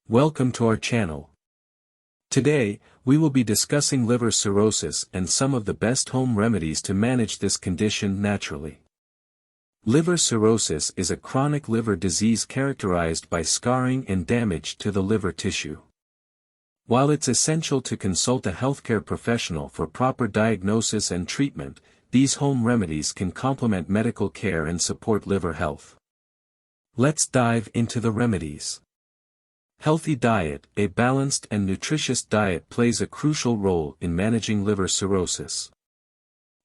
Welcome to our channel. Today, we will be discussing liver cirrhosis and some of the best home remedies to manage this condition naturally. Liver cirrhosis is a chronic liver disease characterized by scarring and damage to the liver tissue. While it's essential to consult a healthcare professional for proper diagnosis and treatment, these home remedies can complement medical care and support liver health. Let's dive into the remedies. Healthy diet. A balanced and nutritious diet plays a crucial role in managing liver cirrhosis.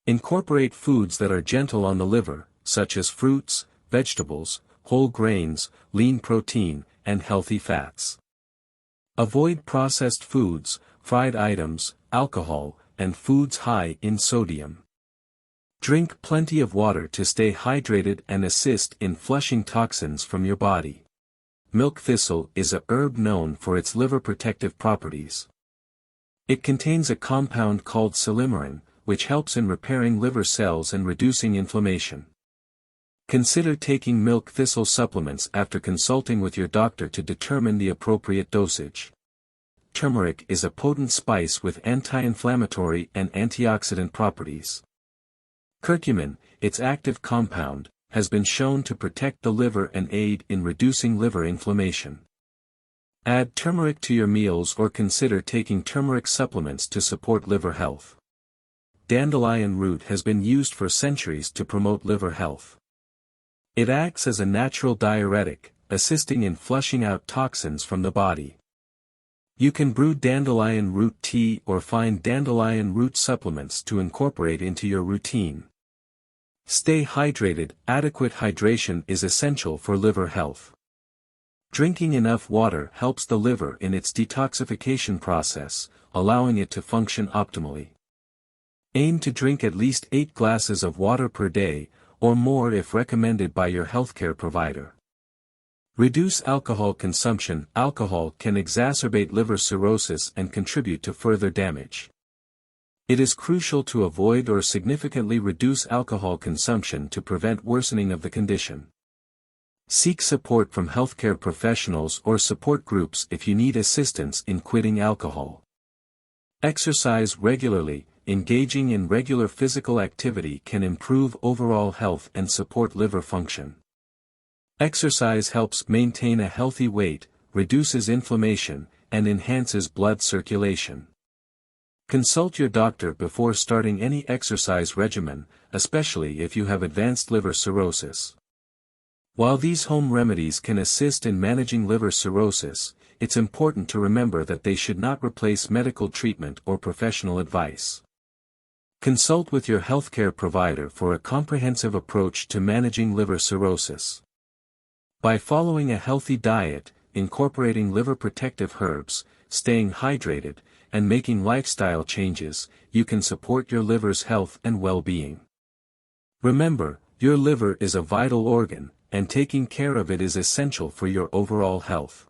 Incorporate foods that are gentle on the liver, such as fruits, vegetables, whole grains, lean protein, and healthy fats. Avoid processed foods, fried items, alcohol, and foods high in sodium. Drink plenty of water to stay hydrated and assist in flushing toxins from your body. Milk thistle is a herb known for its liver protective properties. It contains a compound called silymarin, which helps in repairing liver cells and reducing inflammation. Consider taking milk thistle supplements after consulting with your doctor to determine the appropriate dosage. Turmeric is a potent spice with anti-inflammatory and antioxidant properties. Curcumin, its active compound, has been shown to protect the liver and aid in reducing liver inflammation. Add turmeric to your meals or consider taking turmeric supplements to support liver health. Dandelion root has been used for centuries to promote liver health. It acts as a natural diuretic, assisting in flushing out toxins from the body. You can brew dandelion root tea or find dandelion root supplements to incorporate into your routine. Stay hydrated. Adequate hydration is essential for liver health. Drinking enough water helps the liver in its detoxification process, allowing it to function optimally. Aim to drink at least 8 glasses of water per day, or more if recommended by your healthcare provider. Reduce alcohol consumption. Alcohol can exacerbate liver cirrhosis and contribute to further damage. It is crucial to avoid or significantly reduce alcohol consumption to prevent worsening of the condition. Seek support from healthcare professionals or support groups if you need assistance in quitting alcohol. Exercise regularly. Engaging in regular physical activity can improve overall health and support liver function. Exercise helps maintain a healthy weight, reduces inflammation, and enhances blood circulation. Consult your doctor before starting any exercise regimen, especially if you have advanced liver cirrhosis. While these home remedies can assist in managing liver cirrhosis, it's important to remember that they should not replace medical treatment or professional advice. Consult with your healthcare provider for a comprehensive approach to managing liver cirrhosis. By following a healthy diet, incorporating liver protective herbs, staying hydrated, and making lifestyle changes, you can support your liver's health and well-being. Remember, your liver is a vital organ, and taking care of it is essential for your overall health.